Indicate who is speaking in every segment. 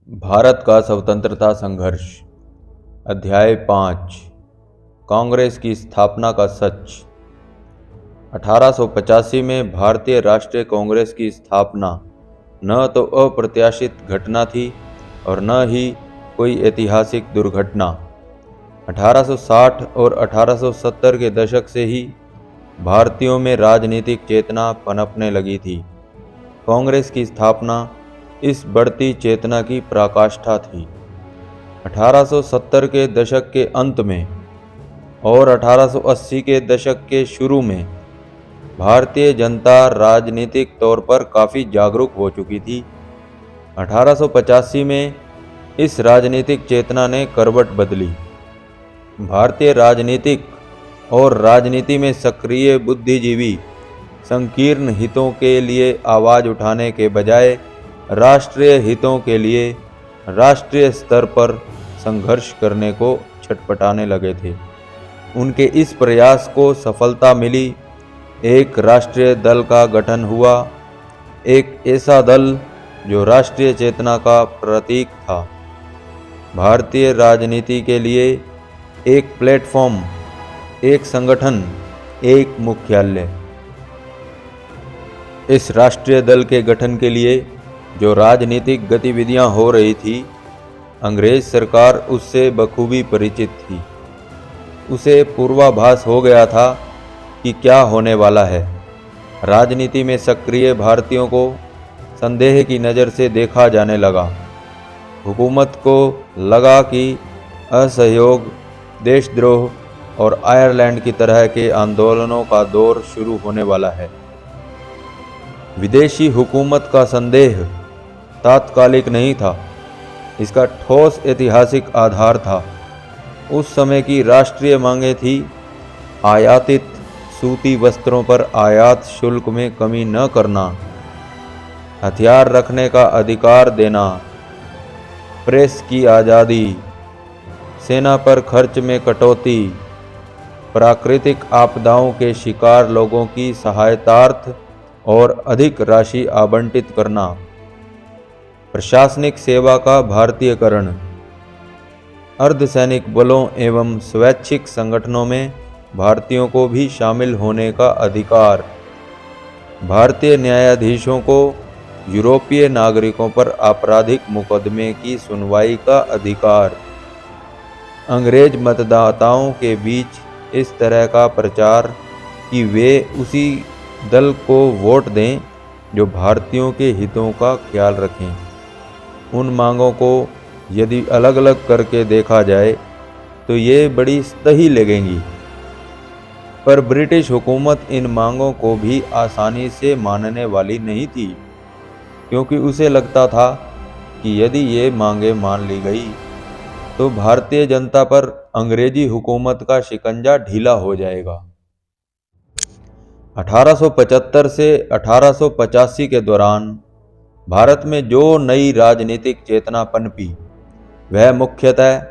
Speaker 1: भारत का स्वतंत्रता संघर्ष। अध्याय 5। कांग्रेस की स्थापना का सच। 1885 में भारतीय राष्ट्रीय कांग्रेस की स्थापना न तो अप्रत्याशित घटना थी और न ही कोई ऐतिहासिक दुर्घटना। 1860 और 1870 के दशक से ही भारतीयों में राजनीतिक चेतना पनपने लगी थी। कांग्रेस की स्थापना इस बढ़ती चेतना की पराकाष्ठा थी। 1870 के दशक के अंत में और 1880 के दशक के शुरू में भारतीय जनता राजनीतिक तौर पर काफ़ी जागरूक हो चुकी थी। 1885 में इस राजनीतिक चेतना ने करवट बदली। भारतीय राजनीतिक और राजनीति में सक्रिय बुद्धिजीवी संकीर्ण हितों के लिए आवाज़ उठाने के बजाय राष्ट्रीय हितों के लिए राष्ट्रीय स्तर पर संघर्ष करने को छटपटाने लगे थे। उनके इस प्रयास को सफलता मिली। एक राष्ट्रीय दल का गठन हुआ, एक ऐसा दल जो राष्ट्रीय चेतना का प्रतीक था। भारतीय राजनीति के लिए एक प्लेटफॉर्म, एक संगठन, एक मुख्यालय। इस राष्ट्रीय दल के गठन के लिए जो राजनीतिक गतिविधियां हो रही थी, अंग्रेज सरकार उससे बखूबी परिचित थी। उसे पूर्वाभास हो गया था कि क्या होने वाला है। राजनीति में सक्रिय भारतीयों को संदेह की नज़र से देखा जाने लगा। हुकूमत को लगा कि असहयोग, देशद्रोह और आयरलैंड की तरह के आंदोलनों का दौर शुरू होने वाला है। विदेशी हुकूमत का संदेह तात्कालिक नहीं था, इसका ठोस ऐतिहासिक आधार था। उस समय की राष्ट्रीय मांगें थी आयातित सूती वस्त्रों पर आयात शुल्क में कमी न करना, हथियार रखने का अधिकार देना, प्रेस की आज़ादी, सेना पर खर्च में कटौती, प्राकृतिक आपदाओं के शिकार लोगों की सहायतार्थ और अधिक राशि आवंटित करना, प्रशासनिक सेवा का भारतीयकरण, अर्धसैनिक बलों एवं स्वैच्छिक संगठनों में भारतीयों को भी शामिल होने का अधिकार, भारतीय न्यायाधीशों को यूरोपीय नागरिकों पर आपराधिक मुकदमे की सुनवाई का अधिकार, अंग्रेज मतदाताओं के बीच इस तरह का प्रचार कि वे उसी दल को वोट दें जो भारतीयों के हितों का ख्याल रखें। उन मांगों को यदि अलग अलग करके देखा जाए तो ये बड़ी सही लगेंगी, पर ब्रिटिश हुकूमत इन मांगों को भी आसानी से मानने वाली नहीं थी, क्योंकि उसे लगता था कि यदि ये मांगें मान ली गई तो भारतीय जनता पर अंग्रेजी हुकूमत का शिकंजा ढीला हो जाएगा। 1875 से 1885 के दौरान भारत में जो नई राजनीतिक चेतना पनपी, वह मुख्यतः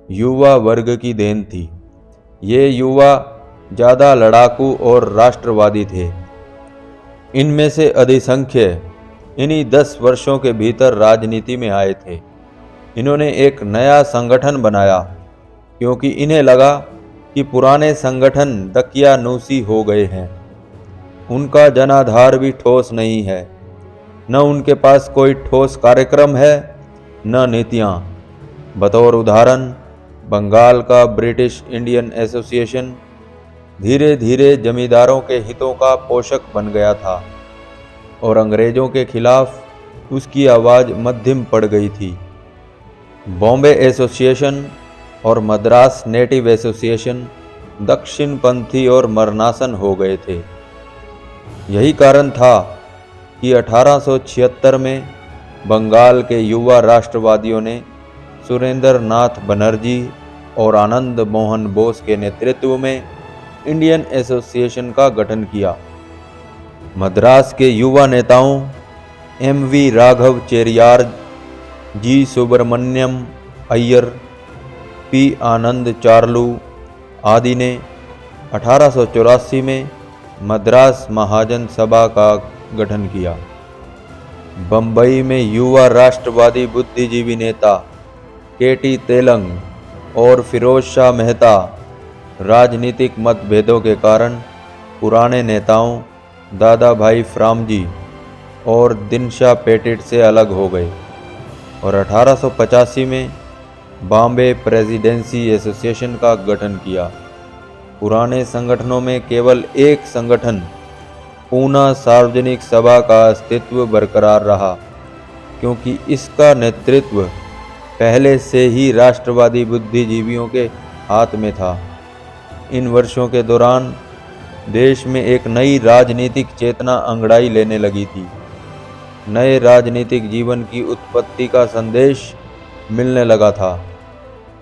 Speaker 1: युवा वर्ग की देन थी। ये युवा ज़्यादा लड़ाकू और राष्ट्रवादी थे। इनमें से अधिसंख्य इन्हीं 10 वर्षों के भीतर राजनीति में आए थे। इन्होंने एक नया संगठन बनाया, क्योंकि इन्हें लगा कि पुराने संगठन दकियानूसी हो गए हैं। उनका जनाधार भी ठोस नहीं है, न उनके पास कोई ठोस कार्यक्रम है, न नीतियाँ। बतौर उदाहरण, बंगाल का ब्रिटिश इंडियन एसोसिएशन धीरे धीरे जमींदारों के हितों का पोषक बन गया था और अंग्रेजों के खिलाफ उसकी आवाज़ मध्यम पड़ गई थी। बॉम्बे एसोसिएशन और मद्रास नेटिव एसोसिएशन दक्षिणपंथी और मरनासन हो गए थे। यही कारण था कि 1876 में बंगाल के युवा राष्ट्रवादियों ने सुरेंद्र नाथ बनर्जी और आनंद मोहन बोस के नेतृत्व में इंडियन एसोसिएशन का गठन किया। मद्रास के युवा नेताओं MV Raghav चेरियार, G Subramaniam Iyer, P आनंद चार्लू आदि ने 1884 में मद्रास महाजन सभा का गठन किया। बम्बई में युवा राष्ट्रवादी बुद्धिजीवी नेता केटी तेलंग और फिरोज शाह मेहता राजनीतिक मतभेदों के कारण पुराने नेताओं दादा भाई फ्रामजी और दिनशा पेटिट से अलग हो गए और 1885 में बॉम्बे प्रेसिडेंसी एसोसिएशन का गठन किया। पुराने संगठनों में केवल एक संगठन पूना सार्वजनिक सभा का अस्तित्व बरकरार रहा, क्योंकि इसका नेतृत्व पहले से ही राष्ट्रवादी बुद्धिजीवियों के हाथ में था। इन वर्षों के दौरान देश में एक नई राजनीतिक चेतना अंगड़ाई लेने लगी थी। नए राजनीतिक जीवन की उत्पत्ति का संदेश मिलने लगा था।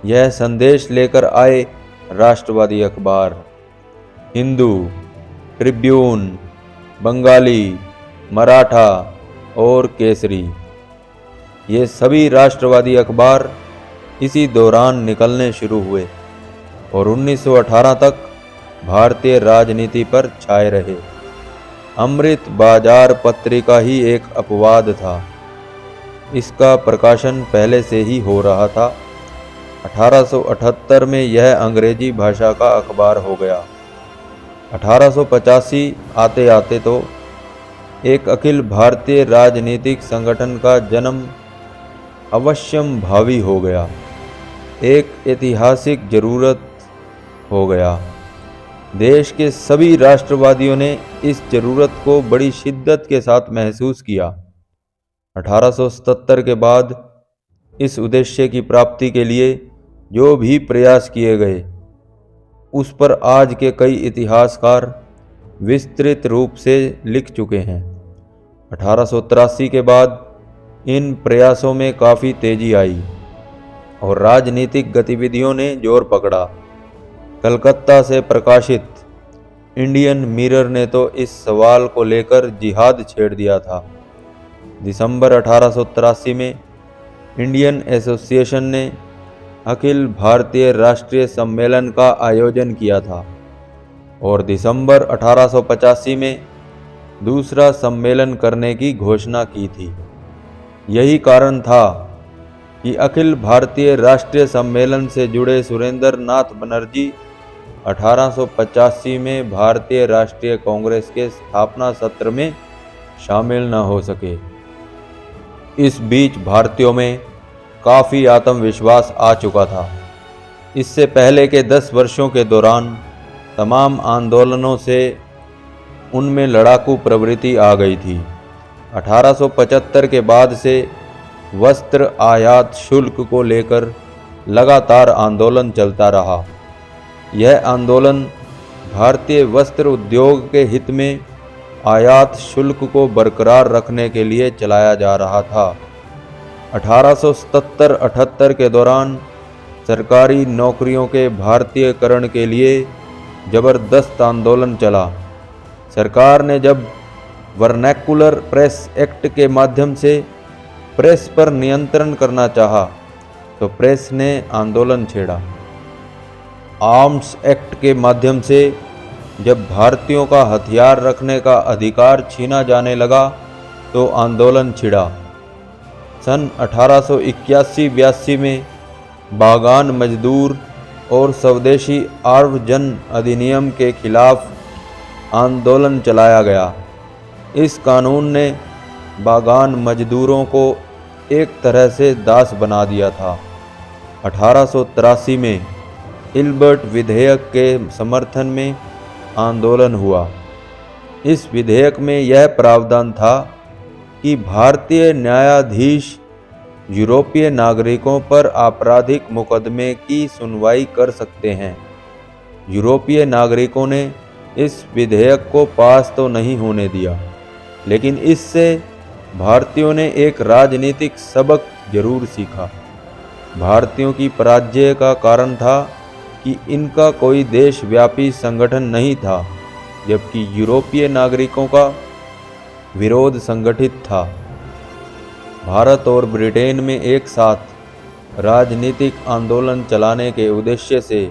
Speaker 1: यह संदेश लेकर आए राष्ट्रवादी अखबार हिंदू, ट्रिब्यून, बंगाली, मराठा और केसरी। ये सभी राष्ट्रवादी अखबार इसी दौरान निकलने शुरू हुए और 1918 तक भारतीय राजनीति पर छाए रहे। अमृत बाजार पत्रिका ही एक अपवाद था। इसका प्रकाशन पहले से ही हो रहा था। 1878 में यह अंग्रेजी भाषा का अखबार हो गया। 1885 आते आते तो एक अखिल भारतीय राजनीतिक संगठन का जन्म अवश्यम भावी हो गया, एक ऐतिहासिक जरूरत हो गया। देश के सभी राष्ट्रवादियों ने इस जरूरत को बड़ी शिद्दत के साथ महसूस किया। 1877 के बाद इस उद्देश्य की प्राप्ति के लिए जो भी प्रयास किए गए, उस पर आज के कई इतिहासकार विस्तृत रूप से लिख चुके हैं। 1883 के बाद इन प्रयासों में काफ़ी तेजी आई और राजनीतिक गतिविधियों ने जोर पकड़ा। कलकत्ता से प्रकाशित इंडियन मिरर ने तो इस सवाल को लेकर जिहाद छेड़ दिया था। दिसंबर 1883 में इंडियन एसोसिएशन ने अखिल भारतीय राष्ट्रीय सम्मेलन का आयोजन किया था और दिसंबर 1885 में दूसरा सम्मेलन करने की घोषणा की थी। यही कारण था कि अखिल भारतीय राष्ट्रीय सम्मेलन से जुड़े सुरेंद्र नाथ बनर्जी 1885 में भारतीय राष्ट्रीय कांग्रेस के स्थापना सत्र में शामिल न हो सके। इस बीच भारतीयों में काफ़ी आत्मविश्वास आ चुका था। इससे पहले के 10 वर्षों के दौरान तमाम आंदोलनों से उनमें लड़ाकू प्रवृत्ति आ गई थी। 1875 के बाद से वस्त्र आयात शुल्क को लेकर लगातार आंदोलन चलता रहा। यह आंदोलन भारतीय वस्त्र उद्योग के हित में आयात शुल्क को बरकरार रखने के लिए चलाया जा रहा था। 1877-78 के दौरान सरकारी नौकरियों के भारतीयकरण के लिए जबरदस्त आंदोलन चला। सरकार ने जब वर्नैकुलर प्रेस एक्ट के माध्यम से प्रेस पर नियंत्रण करना चाहा, तो प्रेस ने आंदोलन छेड़ा। आर्म्स एक्ट के माध्यम से जब भारतीयों का हथियार रखने का अधिकार छीना जाने लगा, तो आंदोलन छिड़ा। सन 1881-82 में बागान मजदूर और स्वदेशी आव्रजन अधिनियम के खिलाफ आंदोलन चलाया गया। इस कानून ने बागान मजदूरों को एक तरह से दास बना दिया था। 1883 में इल्बर्ट विधेयक के समर्थन में आंदोलन हुआ। इस विधेयक में यह प्रावधान था कि भारतीय न्यायाधीश यूरोपीय नागरिकों पर आपराधिक मुकदमे की सुनवाई कर सकते हैं। यूरोपीय नागरिकों ने इस विधेयक को पास तो नहीं होने दिया, लेकिन इससे भारतीयों ने एक राजनीतिक सबक जरूर सीखा। भारतीयों की पराजय का कारण था कि इनका कोई देशव्यापी संगठन नहीं था, जबकि यूरोपीय नागरिकों का विरोध संगठित था। भारत और ब्रिटेन में एक साथ राजनीतिक आंदोलन चलाने के उद्देश्य से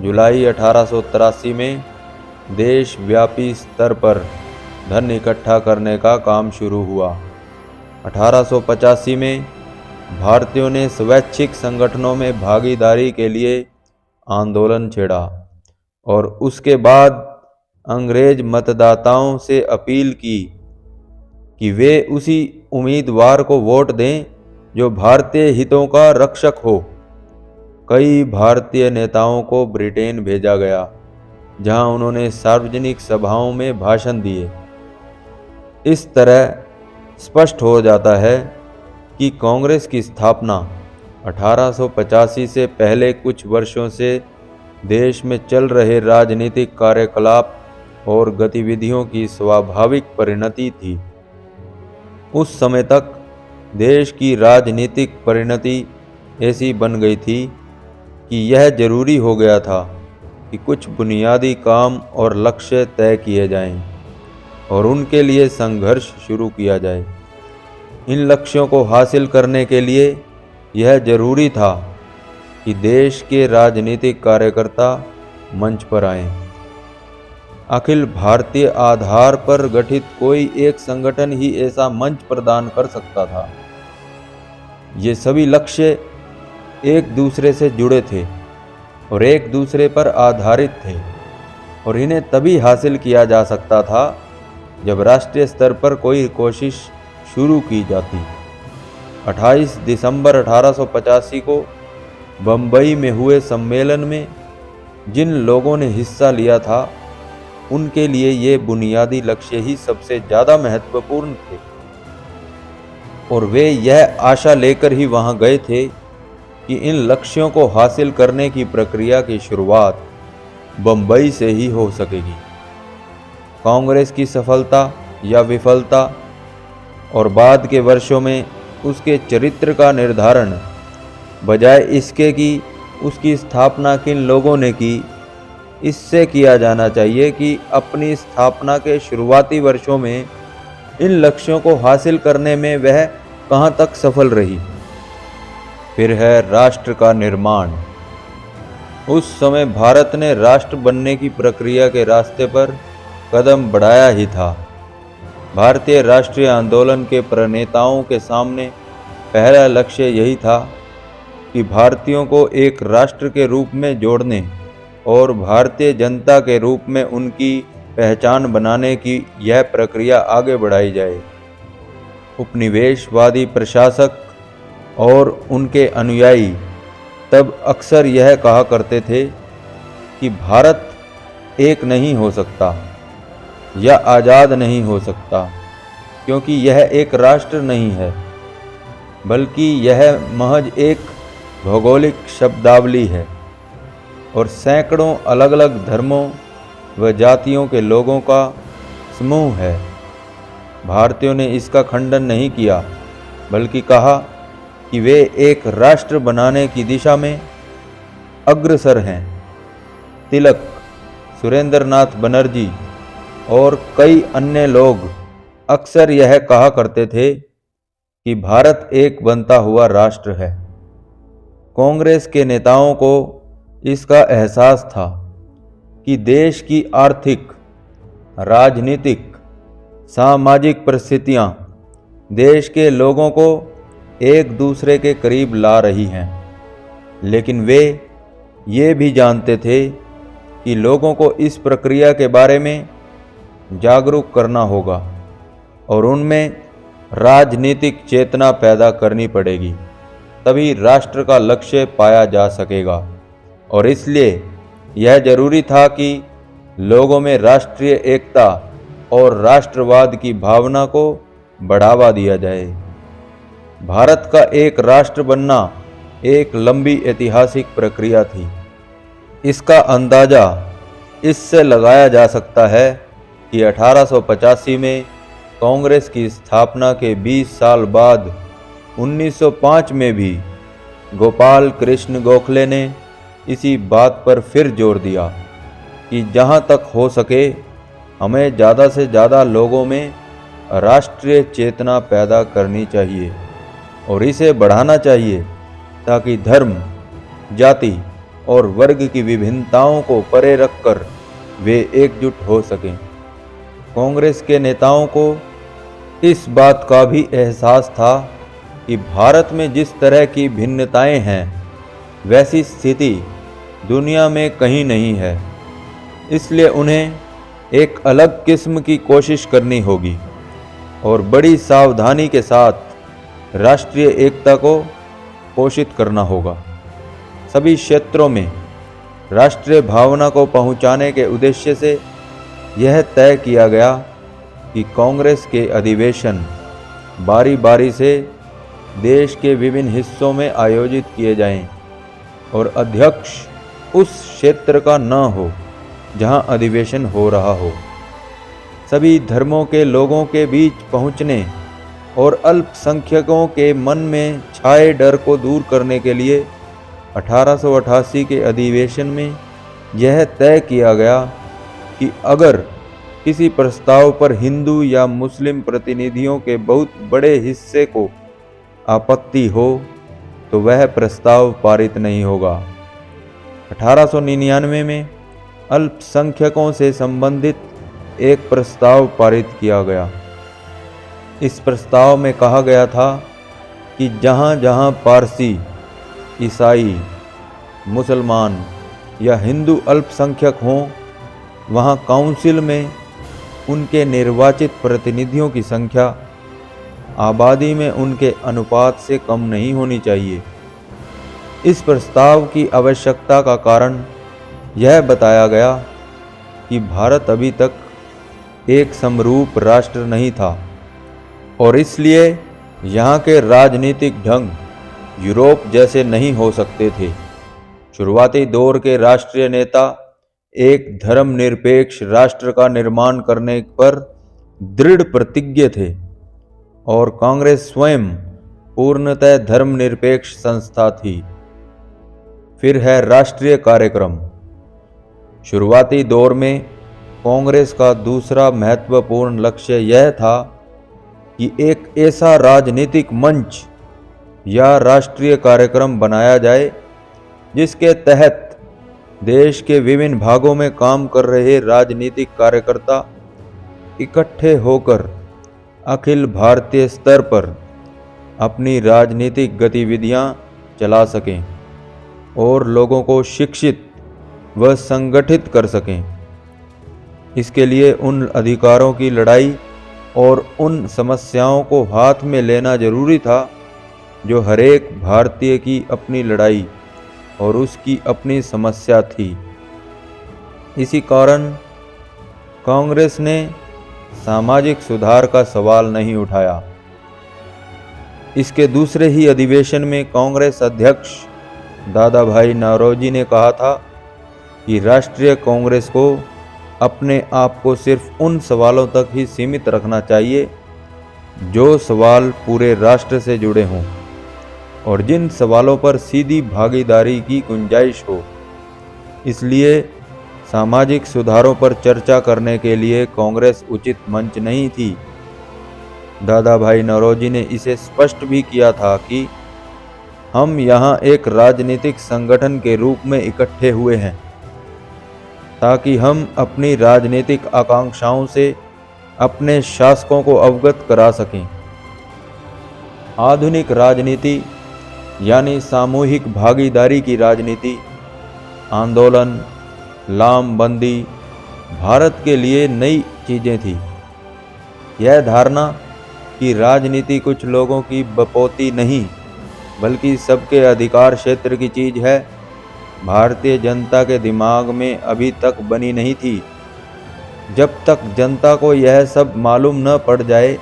Speaker 1: जुलाई 1883 में देशव्यापी स्तर पर धन इकट्ठा करने का काम शुरू हुआ। 1885 में भारतीयों ने स्वैच्छिक संगठनों में भागीदारी के लिए आंदोलन छेड़ा और उसके बाद अंग्रेज मतदाताओं से अपील की कि वे उसी उम्मीदवार को वोट दें जो भारतीय हितों का रक्षक हो। कई भारतीय नेताओं को ब्रिटेन भेजा गया, जहां उन्होंने सार्वजनिक सभाओं में भाषण दिए। इस तरह स्पष्ट हो जाता है कि कांग्रेस की स्थापना 1885 से पहले कुछ वर्षों से देश में चल रहे राजनीतिक कार्यकलाप और गतिविधियों की स्वाभाविक परिणति थी। उस समय तक देश की राजनीतिक परिणति ऐसी बन गई थी कि यह जरूरी हो गया था कि कुछ बुनियादी काम और लक्ष्य तय किए जाएं और उनके लिए संघर्ष शुरू किया जाए। इन लक्ष्यों को हासिल करने के लिए यह जरूरी था कि देश के राजनीतिक कार्यकर्ता मंच पर आएं। अखिल भारतीय आधार पर गठित कोई एक संगठन ही ऐसा मंच प्रदान कर सकता था। ये सभी लक्ष्य एक दूसरे से जुड़े थे और एक दूसरे पर आधारित थे और इन्हें तभी हासिल किया जा सकता था जब राष्ट्रीय स्तर पर कोई कोशिश शुरू की जाती। 28 दिसंबर 1885 को बम्बई में हुए सम्मेलन में जिन लोगों ने हिस्सा लिया था, उनके लिए ये बुनियादी लक्ष्य ही सबसे ज़्यादा महत्वपूर्ण थे और वे यह आशा लेकर ही वहां गए थे कि इन लक्ष्यों को हासिल करने की प्रक्रिया की शुरुआत बम्बई से ही हो सकेगी। कांग्रेस की सफलता या विफलता और बाद के वर्षों में उसके चरित्र का निर्धारण बजाय इसके कि उसकी स्थापना किन लोगों ने की, इससे किया जाना चाहिए कि अपनी स्थापना के शुरुआती वर्षों में इन लक्ष्यों को हासिल करने में वह कहां तक सफल रही। फिर है राष्ट्र का निर्माण। उस समय भारत ने राष्ट्र बनने की प्रक्रिया के रास्ते पर कदम बढ़ाया ही था। भारतीय राष्ट्रीय आंदोलन के प्रणेताओं के सामने पहला लक्ष्य यही था कि भारतीयों को एक राष्ट्र के रूप में जोड़ने और भारतीय जनता के रूप में उनकी पहचान बनाने की यह प्रक्रिया आगे बढ़ाई जाए। उपनिवेशवादी प्रशासक और उनके अनुयायी तब अक्सर यह कहा करते थे कि भारत एक नहीं हो सकता या आज़ाद नहीं हो सकता, क्योंकि यह एक राष्ट्र नहीं है, बल्कि यह महज एक भौगोलिक शब्दावली है और सैकड़ों अलग अलग धर्मों व जातियों के लोगों का समूह है। भारतीयों ने इसका खंडन नहीं किया, बल्कि कहा कि वे एक राष्ट्र बनाने की दिशा में अग्रसर हैं। तिलक, सुरेंद्रनाथ बनर्जी और कई अन्य लोग अक्सर यह कहा करते थे कि भारत एक बनता हुआ राष्ट्र है। कांग्रेस के नेताओं को इसका एहसास था कि देश की आर्थिक, राजनीतिक, सामाजिक परिस्थितियां देश के लोगों को एक दूसरे के करीब ला रही हैं, लेकिन वे ये भी जानते थे कि लोगों को इस प्रक्रिया के बारे में जागरूक करना होगा और उनमें राजनीतिक चेतना पैदा करनी पड़ेगी, तभी राष्ट्र का लक्ष्य पाया जा सकेगा। और इसलिए यह जरूरी था कि लोगों में राष्ट्रीय एकता और राष्ट्रवाद की भावना को बढ़ावा दिया जाए। भारत का एक राष्ट्र बनना एक लंबी ऐतिहासिक प्रक्रिया थी। इसका अंदाजा इससे लगाया जा सकता है कि 1885 में कांग्रेस की स्थापना के 20 साल बाद 1905 में भी गोपाल कृष्ण गोखले ने इसी बात पर फिर जोर दिया कि जहां तक हो सके हमें ज़्यादा से ज़्यादा लोगों में राष्ट्रीय चेतना पैदा करनी चाहिए और इसे बढ़ाना चाहिए ताकि धर्म, जाति और वर्ग की विभिन्नताओं को परे रखकर वे एकजुट हो सकें। कांग्रेस के नेताओं को इस बात का भी एहसास था कि भारत में जिस तरह की भिन्नताएं हैं वैसी स्थिति दुनिया में कहीं नहीं है। इसलिए उन्हें एक अलग किस्म की कोशिश करनी होगी और बड़ी सावधानी के साथ राष्ट्रीय एकता को पोषित करना होगा। सभी क्षेत्रों में राष्ट्रीय भावना को पहुंचाने के उद्देश्य से यह तय किया गया कि कांग्रेस के अधिवेशन बारी बारी से देश के विभिन्न हिस्सों में आयोजित किए जाएं और अध्यक्ष उस क्षेत्र का न हो जहां अधिवेशन हो रहा हो। सभी धर्मों के लोगों के बीच पहुंचने और अल्पसंख्यकों के मन में छाए डर को दूर करने के लिए 1888 के अधिवेशन में यह तय किया गया कि अगर किसी प्रस्ताव पर हिंदू या मुस्लिम प्रतिनिधियों के बहुत बड़े हिस्से को आपत्ति हो तो वह प्रस्ताव पारित नहीं होगा। 1899 में अल्पसंख्यकों से संबंधित एक प्रस्ताव पारित किया गया। इस प्रस्ताव में कहा गया था कि जहाँ जहाँ पारसी, ईसाई, मुसलमान या हिंदू अल्पसंख्यक हों वहाँ काउंसिल में उनके निर्वाचित प्रतिनिधियों की संख्या आबादी में उनके अनुपात से कम नहीं होनी चाहिए। इस प्रस्ताव की आवश्यकता का कारण यह बताया गया कि भारत अभी तक एक समरूप राष्ट्र नहीं था और इसलिए यहाँ के राजनीतिक ढंग यूरोप जैसे नहीं हो सकते थे। शुरुआती दौर के राष्ट्रीय नेता एक धर्मनिरपेक्ष राष्ट्र का निर्माण करने पर दृढ़ प्रतिज्ञ थे और कांग्रेस स्वयं पूर्णतः धर्मनिरपेक्ष संस्था थी। फिर है राष्ट्रीय कार्यक्रम। शुरुआती दौर में कांग्रेस का दूसरा महत्वपूर्ण लक्ष्य यह था कि एक ऐसा राजनीतिक मंच या राष्ट्रीय कार्यक्रम बनाया जाए जिसके तहत देश के विभिन्न भागों में काम कर रहे राजनीतिक कार्यकर्ता इकट्ठे होकर अखिल भारतीय स्तर पर अपनी राजनीतिक गतिविधियां चला सकें और लोगों को शिक्षित व संगठित कर सकें। इसके लिए उन अधिकारों की लड़ाई और उन समस्याओं को हाथ में लेना जरूरी था जो हरेक भारतीय की अपनी लड़ाई और उसकी अपनी समस्या थी। इसी कारण कांग्रेस ने सामाजिक सुधार का सवाल नहीं उठाया। इसके दूसरे ही अधिवेशन में कांग्रेस अध्यक्ष दादा भाई नौरोजी ने कहा था कि राष्ट्रीय कांग्रेस को अपने आप को सिर्फ उन सवालों तक ही सीमित रखना चाहिए जो सवाल पूरे राष्ट्र से जुड़े हों और जिन सवालों पर सीधी भागीदारी की गुंजाइश हो। इसलिए सामाजिक सुधारों पर चर्चा करने के लिए कांग्रेस उचित मंच नहीं थी। दादा भाई नौरोजी ने इसे स्पष्ट भी किया था कि हम यहाँ एक राजनीतिक संगठन के रूप में इकट्ठे हुए हैं ताकि हम अपनी राजनीतिक आकांक्षाओं से अपने शासकों को अवगत करा सकें। आधुनिक राजनीति यानी सामूहिक भागीदारी की राजनीति, आंदोलन, लामबंदी भारत के लिए नई चीज़ें थी। यह धारणा कि राजनीति कुछ लोगों की बपोती नहीं बल्कि सबके अधिकार क्षेत्र की चीज़ है, भारतीय जनता के दिमाग में अभी तक बनी नहीं थी। जब तक जनता को यह सब मालूम न पड़ जाए,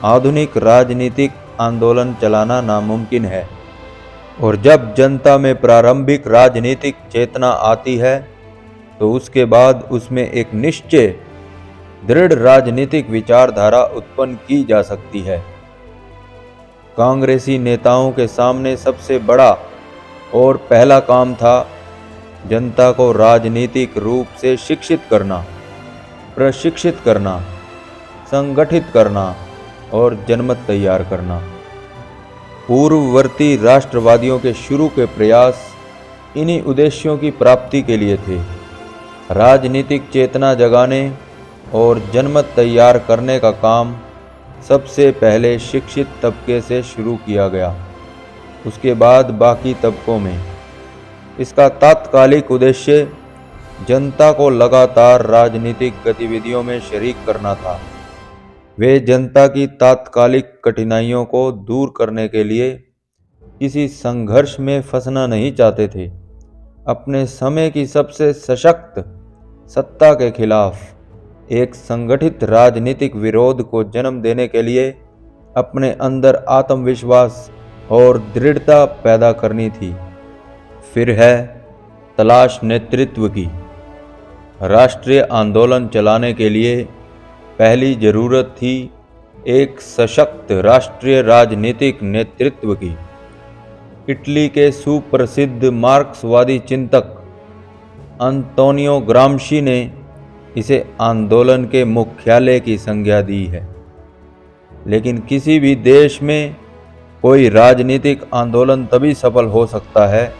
Speaker 1: आधुनिक राजनीतिक आंदोलन चलाना नामुमकिन है। और जब जनता में प्रारंभिक राजनीतिक चेतना आती है तो उसके बाद उसमें एक निश्चय दृढ़ राजनीतिक विचारधारा उत्पन्न की जा सकती है। कांग्रेसी नेताओं के सामने सबसे बड़ा और पहला काम था जनता को राजनीतिक रूप से शिक्षित करना, प्रशिक्षित करना, संगठित करना और जनमत तैयार करना। पूर्ववर्ती राष्ट्रवादियों के शुरू के प्रयास इन्हीं उद्देश्यों की प्राप्ति के लिए थे। राजनीतिक चेतना जगाने और जनमत तैयार करने का काम सबसे पहले शिक्षित तबके से शुरू किया गया, उसके बाद बाकी तबकों में। इसका तात्कालिक उद्देश्य जनता को लगातार राजनीतिक गतिविधियों में शरीक करना था। वे जनता की तात्कालिक कठिनाइयों को दूर करने के लिए किसी संघर्ष में फंसना नहीं चाहते थे। अपने समय की सबसे सशक्त सत्ता के खिलाफ एक संगठित राजनीतिक विरोध को जन्म देने के लिए अपने अंदर आत्मविश्वास और दृढ़ता पैदा करनी थी। फिर है तलाश नेतृत्व की। राष्ट्रीय आंदोलन चलाने के लिए पहली जरूरत थी एक सशक्त राष्ट्रीय राजनीतिक नेतृत्व की। इटली के सुप्रसिद्ध मार्क्सवादी चिंतक अंतोनियो ग्राम्शी ने इसे आंदोलन के मुख्यालय की संज्ञा दी है। लेकिन किसी भी देश में कोई राजनीतिक आंदोलन तभी सफल हो सकता है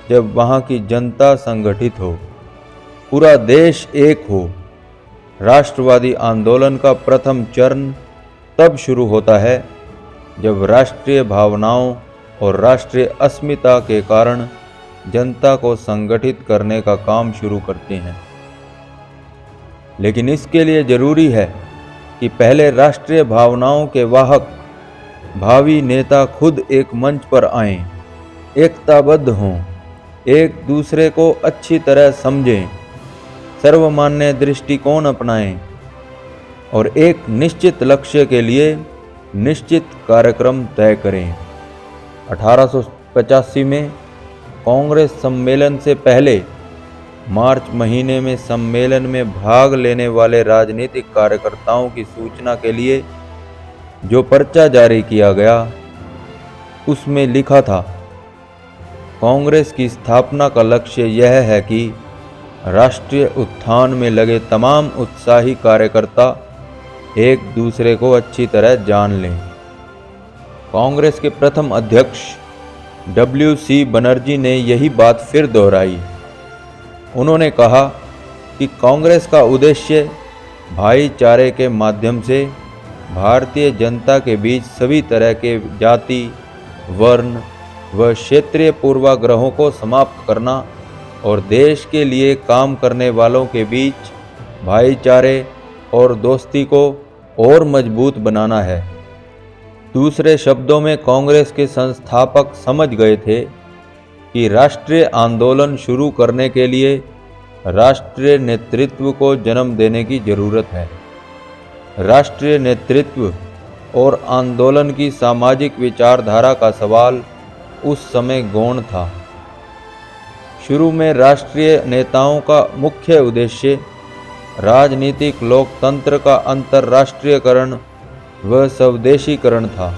Speaker 1: जब वहाँ की जनता संगठित हो, पूरा देश एक हो। राष्ट्रवादी आंदोलन का प्रथम चरण तब शुरू होता है जब राष्ट्रीय भावनाओं और राष्ट्रीय अस्मिता के कारण जनता को संगठित करने का काम शुरू करते हैं। लेकिन इसके लिए जरूरी है कि पहले राष्ट्रीय भावनाओं के वाहक भावी नेता खुद एक मंच पर आएं, एकताबद्ध हों, एक दूसरे को अच्छी तरह समझें, सर्वमान्य दृष्टिकोण अपनाएं और एक निश्चित लक्ष्य के लिए निश्चित कार्यक्रम तय करें। 1885 में कांग्रेस सम्मेलन से पहले मार्च महीने में सम्मेलन में भाग लेने वाले राजनीतिक कार्यकर्ताओं की सूचना के लिए जो पर्चा जारी किया गया, उसमें लिखा था, कांग्रेस की स्थापना का लक्ष्य यह है कि राष्ट्रीय उत्थान में लगे तमाम उत्साही कार्यकर्ता एक दूसरे को अच्छी तरह जान लें। कांग्रेस के प्रथम अध्यक्ष WC बनर्जी ने यही बात फिर दोहराई। उन्होंने कहा कि कांग्रेस का उद्देश्य भाईचारे के माध्यम से भारतीय जनता के बीच सभी तरह के जाति, वर्ण व क्षेत्रीय पूर्वाग्रहों को समाप्त करना और देश के लिए काम करने वालों के बीच भाईचारे और दोस्ती को और मजबूत बनाना है। दूसरे शब्दों में कांग्रेस के संस्थापक समझ गए थे कि राष्ट्रीय आंदोलन शुरू करने के लिए राष्ट्रीय नेतृत्व को जन्म देने की जरूरत है। राष्ट्रीय नेतृत्व और आंदोलन की सामाजिक विचारधारा का सवाल उस समय गौण था। शुरू में राष्ट्रीय नेताओं का मुख्य उद्देश्य राजनीतिक लोकतंत्र का अंतर्राष्ट्रीयकरण व स्वदेशीकरण था।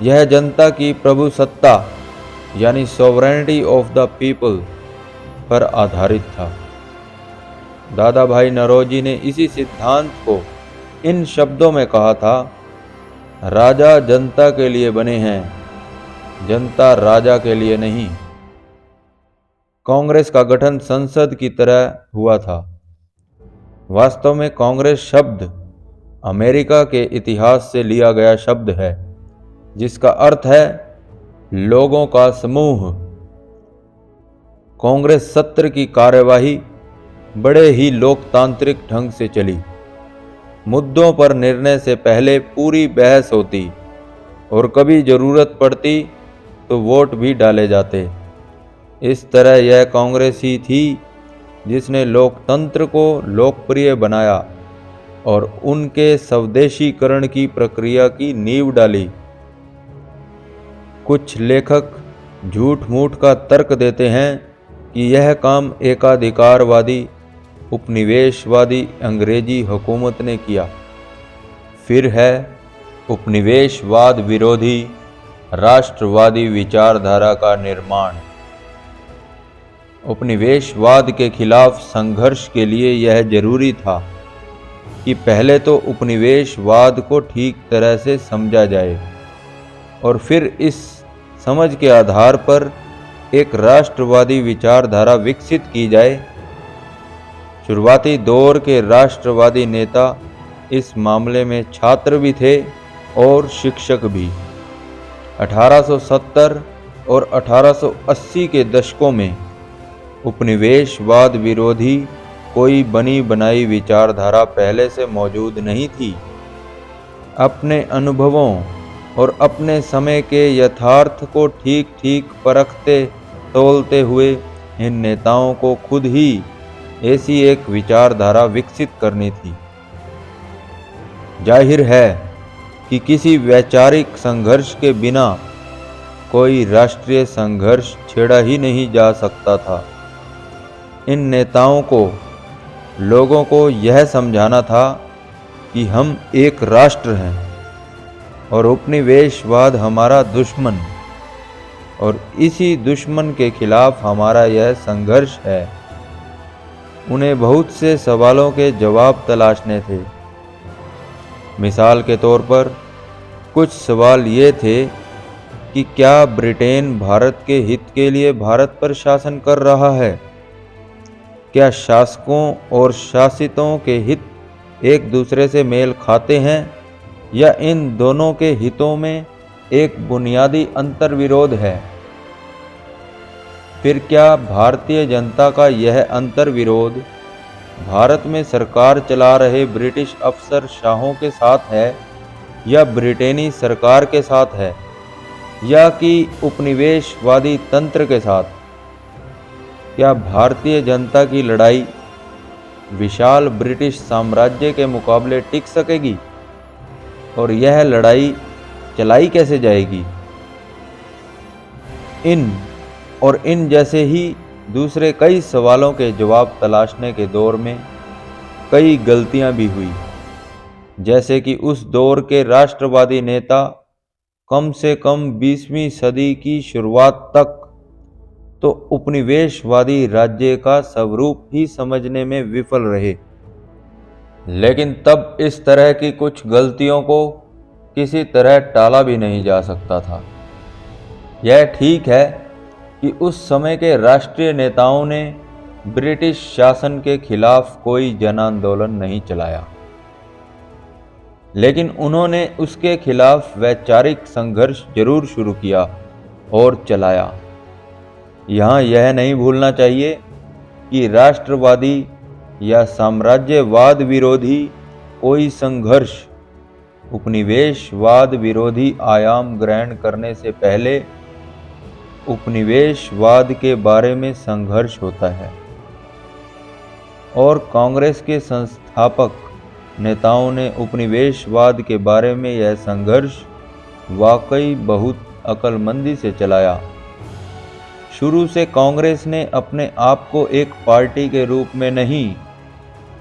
Speaker 1: यह जनता की प्रभुसत्ता यानी सॉवरेनिटी ऑफ द पीपल पर आधारित था। दादा भाई नौरोजी ने इसी सिद्धांत को इन शब्दों में कहा था, राजा जनता के लिए बने हैं, जनता राजा के लिए नहीं। कांग्रेस का गठन संसद की तरह हुआ था। वास्तव में कांग्रेस शब्द अमेरिका के इतिहास से लिया गया शब्द है, जिसका अर्थ है लोगों का समूह। कांग्रेस सत्र की कार्यवाही बड़े ही लोकतांत्रिक ढंग से चली। मुद्दों पर निर्णय से पहले पूरी बहस होती और कभी जरूरत पड़ती तो वोट भी डाले जाते। इस तरह यह कांग्रेस ही थी जिसने लोकतंत्र को लोकप्रिय बनाया और उनके स्वदेशीकरण की प्रक्रिया की नींव डाली। कुछ लेखक झूठ मूठ का तर्क देते हैं कि यह काम एकाधिकारवादी उपनिवेशवादी अंग्रेजी हुकूमत ने किया। फिर है उपनिवेशवाद विरोधी राष्ट्रवादी विचारधारा का निर्माण। उपनिवेशवाद के खिलाफ संघर्ष के लिए यह जरूरी था कि पहले तो उपनिवेशवाद को ठीक तरह से समझा जाए और फिर इस समझ के आधार पर एक राष्ट्रवादी विचारधारा विकसित की जाए। शुरुआती दौर के राष्ट्रवादी नेता इस मामले में छात्र भी थे और शिक्षक भी। 1870 और 1880 के दशकों में उपनिवेशवाद विरोधी कोई बनी बनाई विचारधारा पहले से मौजूद नहीं थी। अपने अनुभवों और अपने समय के यथार्थ को ठीक ठीक परखते तौलते हुए इन नेताओं को खुद ही ऐसी एक विचारधारा विकसित करनी थी। जाहिर है कि किसी वैचारिक संघर्ष के बिना कोई राष्ट्रीय संघर्ष छेड़ा ही नहीं जा सकता था। इन नेताओं को लोगों को यह समझाना था कि हम एक राष्ट्र हैं और उपनिवेशवाद हमारा दुश्मन, और इसी दुश्मन के खिलाफ हमारा यह संघर्ष है। उन्हें बहुत से सवालों के जवाब तलाशने थे। मिसाल के तौर पर कुछ सवाल ये थे कि क्या ब्रिटेन भारत के हित के लिए भारत पर शासन कर रहा है? क्या शासकों और शासितों के हित एक दूसरे से मेल खाते हैं या इन दोनों के हितों में एक बुनियादी अंतर्विरोध है? फिर क्या भारतीय जनता का यह अंतर्विरोध भारत में सरकार चला रहे ब्रिटिश अफसर शाहों के साथ है या ब्रिटेनी सरकार के साथ है या कि उपनिवेशवादी तंत्र के साथ? क्या भारतीय जनता की लड़ाई विशाल ब्रिटिश साम्राज्य के मुकाबले टिक सकेगी? और यह लड़ाई चलाई कैसे जाएगी? इन जैसे ही दूसरे कई सवालों के जवाब तलाशने के दौर में कई गलतियां भी हुई। जैसे कि उस दौर के राष्ट्रवादी नेता कम से कम 20वीं सदी की शुरुआत तक तो उपनिवेशवादी राज्य का स्वरूप ही समझने में विफल रहे। लेकिन तब इस तरह की कुछ गलतियों को किसी तरह टाला भी नहीं जा सकता था। यह ठीक है कि उस समय के राष्ट्रीय नेताओं ने ब्रिटिश शासन के खिलाफ कोई जन आंदोलन नहीं चलाया, लेकिन उन्होंने उसके खिलाफ वैचारिक संघर्ष जरूर शुरू किया और चलाया। यहाँ यह नहीं भूलना चाहिए कि राष्ट्रवादी या साम्राज्यवाद विरोधी कोई संघर्ष उपनिवेशवाद विरोधी आयाम ग्रहण करने से पहले उपनिवेशवाद के बारे में संघर्ष होता है। और कांग्रेस के संस्थापक नेताओं ने उपनिवेशवाद के बारे में यह संघर्ष वाकई बहुत अक्लमंदी से चलाया। शुरू से कांग्रेस ने अपने आप को एक पार्टी के रूप में नहीं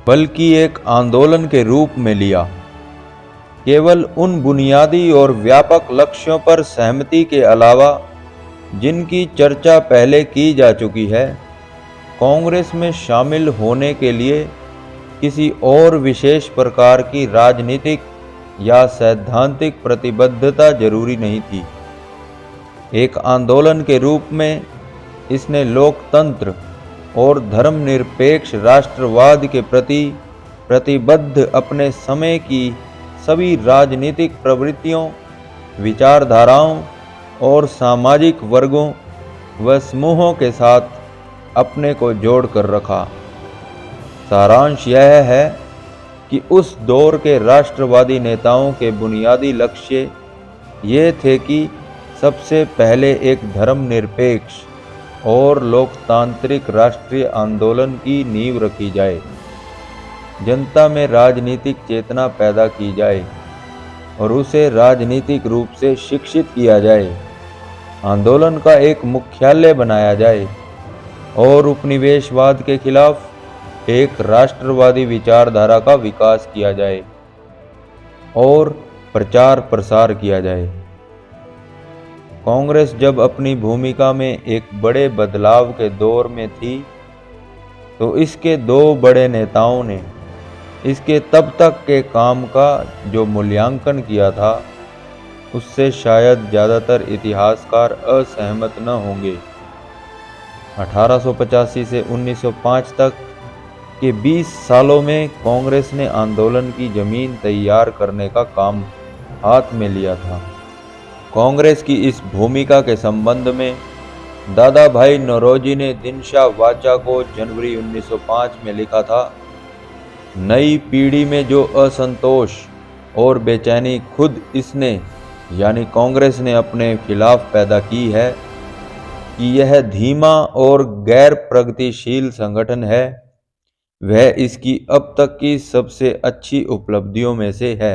Speaker 1: बल्कि एक आंदोलन के रूप में लिया। केवल उन बुनियादी और व्यापक लक्ष्यों पर सहमति के अलावा जिनकी चर्चा पहले की जा चुकी है, कांग्रेस में शामिल होने के लिए किसी और विशेष प्रकार की राजनीतिक या सैद्धांतिक प्रतिबद्धता जरूरी नहीं थी। एक आंदोलन के रूप में इसने लोकतंत्र और धर्मनिरपेक्ष राष्ट्रवाद के प्रति प्रतिबद्ध अपने समय की सभी राजनीतिक प्रवृत्तियों, विचारधाराओं और सामाजिक वर्गों व समूहों के साथ अपने को जोड़ कर रखा। सारांश यह है कि उस दौर के राष्ट्रवादी नेताओं के बुनियादी लक्ष्य ये थे कि सबसे पहले एक धर्मनिरपेक्ष और लोकतांत्रिक राष्ट्रीय आंदोलन की नींव रखी जाए, जनता में राजनीतिक चेतना पैदा की जाए और उसे राजनीतिक रूप से शिक्षित किया जाए, आंदोलन का एक मुख्यालय बनाया जाए और उपनिवेशवाद के खिलाफ एक राष्ट्रवादी विचारधारा का विकास किया जाए और प्रचार प्रसार किया जाए। कांग्रेस जब अपनी भूमिका में एक बड़े बदलाव के दौर में थी, तो इसके दो बड़े नेताओं ने इसके तब तक के काम का जो मूल्यांकन किया था, उससे शायद ज़्यादातर इतिहासकार असहमत न होंगे। 1885 से 1905 तक कि 20 सालों में कांग्रेस ने आंदोलन की जमीन तैयार करने का काम हाथ में लिया था। कांग्रेस की इस भूमिका के संबंध में दादा भाई नौरोजी ने दिनशा वाचा को जनवरी 1905 में लिखा था। नई पीढ़ी में जो असंतोष और बेचैनी खुद इसने यानी कांग्रेस ने अपने खिलाफ पैदा की है कि यह धीमा और गैर प्रगतिशील संगठन है, वह इसकी अब तक की सबसे अच्छी उपलब्धियों में से है।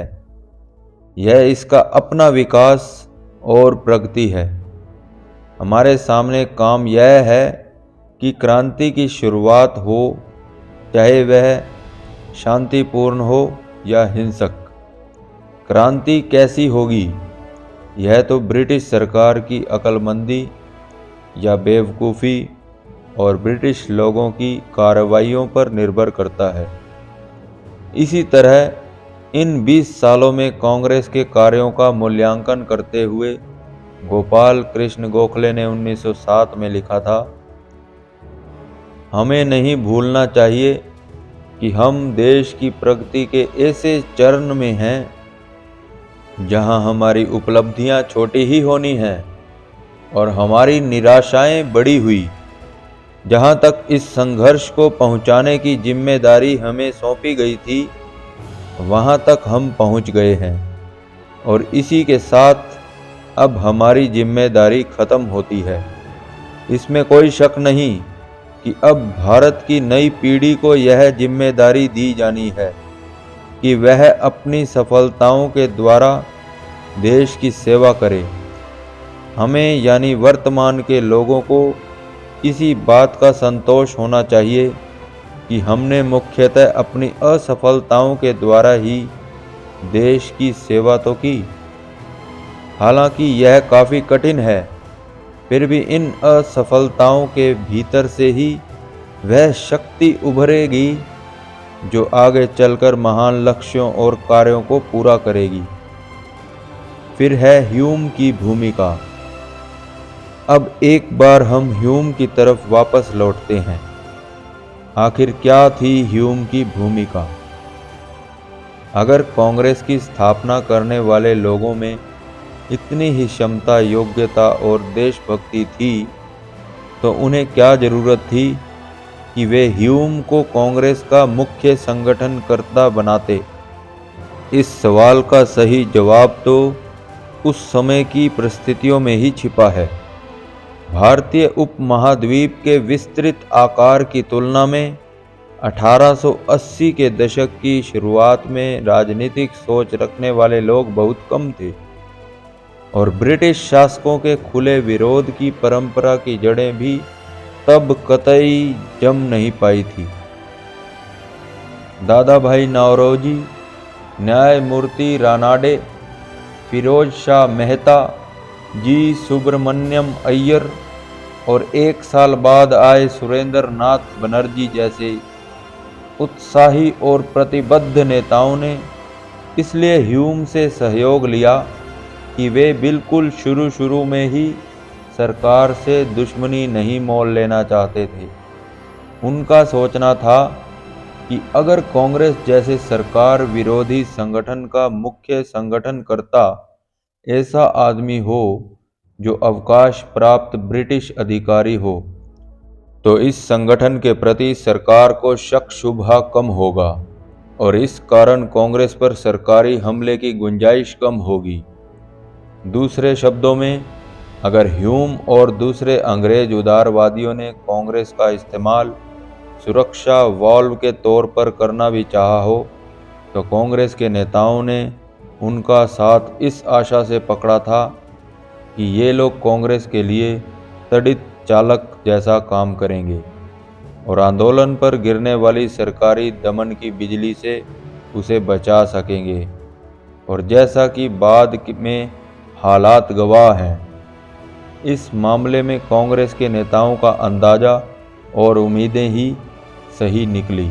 Speaker 1: यह इसका अपना विकास और प्रगति है। हमारे सामने काम यह है कि क्रांति की शुरुआत हो, चाहे वह शांतिपूर्ण हो या हिंसक। क्रांति कैसी होगी, यह तो ब्रिटिश सरकार की अक्लमंदी या बेवकूफ़ी और ब्रिटिश लोगों की कार्रवाइयों पर निर्भर करता है। इसी तरह इन 20 सालों में कांग्रेस के कार्यों का मूल्यांकन करते हुए गोपाल कृष्ण गोखले ने 1907 में लिखा था, हमें नहीं भूलना चाहिए कि हम देश की प्रगति के ऐसे चरण में हैं जहां हमारी उपलब्धियां छोटी ही होनी हैं और हमारी निराशाएं बड़ी हुई। जहां तक इस संघर्ष को पहुंचाने की जिम्मेदारी हमें सौंपी गई थी, वहां तक हम पहुंच गए हैं और इसी के साथ अब हमारी जिम्मेदारी खत्म होती है। इसमें कोई शक नहीं कि अब भारत की नई पीढ़ी को यह जिम्मेदारी दी जानी है कि वह अपनी सफलताओं के द्वारा देश की सेवा करे। हमें यानी वर्तमान के लोगों को इसी बात का संतोष होना चाहिए कि हमने मुख्यतः अपनी असफलताओं के द्वारा ही देश की सेवा तो की। हालांकि यह काफ़ी कठिन है, फिर भी इन असफलताओं के भीतर से ही वह शक्ति उभरेगी जो आगे चलकर महान लक्ष्यों और कार्यों को पूरा करेगी। फिर है ह्यूम की भूमिका। अब एक बार हम ह्यूम की तरफ वापस लौटते हैं। आखिर क्या थी ह्यूम की भूमिका? अगर कांग्रेस की स्थापना करने वाले लोगों में इतनी ही क्षमता, योग्यता और देशभक्ति थी तो उन्हें क्या जरूरत थी कि वे ह्यूम को कांग्रेस का मुख्य संगठनकर्ता बनाते? इस सवाल का सही जवाब तो उस समय की परिस्थितियों में ही छिपा है। भारतीय उपमहाद्वीप के विस्तृत आकार की तुलना में 1880 के दशक की शुरुआत में राजनीतिक सोच रखने वाले लोग बहुत कम थे और ब्रिटिश शासकों के खुले विरोध की परंपरा की जड़ें भी तब कतई जम नहीं पाई थी। दादा भाई नौरोजी, न्यायमूर्ति रानाडे, फिरोज शाह मेहता, जी सुब्रमण्यम अय्यर और एक साल बाद आए सुरेंद्र नाथ बनर्जी जैसे उत्साही और प्रतिबद्ध नेताओं ने इसलिए ह्यूम से सहयोग लिया कि वे बिल्कुल शुरू में ही सरकार से दुश्मनी नहीं मोल लेना चाहते थे। उनका सोचना था कि अगर कांग्रेस जैसे सरकार विरोधी संगठन का मुख्य संगठनकर्ता ऐसा आदमी हो जो अवकाश प्राप्त ब्रिटिश अधिकारी हो, तो इस संगठन के प्रति सरकार को शक शुबहा कम होगा और इस कारण कांग्रेस पर सरकारी हमले की गुंजाइश कम होगी। दूसरे शब्दों में, अगर ह्यूम और दूसरे अंग्रेज उदारवादियों ने कांग्रेस का इस्तेमाल सुरक्षा वाल्व के तौर पर करना भी चाहा हो, तो कांग्रेस के नेताओं ने उनका साथ इस आशा से पकड़ा था कि ये लोग कांग्रेस के लिए तड़ित चालक जैसा काम करेंगे और आंदोलन पर गिरने वाली सरकारी दमन की बिजली से उसे बचा सकेंगे। और जैसा कि बाद में हालात गवाह हैं, इस मामले में कांग्रेस के नेताओं का अंदाजा और उम्मीदें ही सही निकली।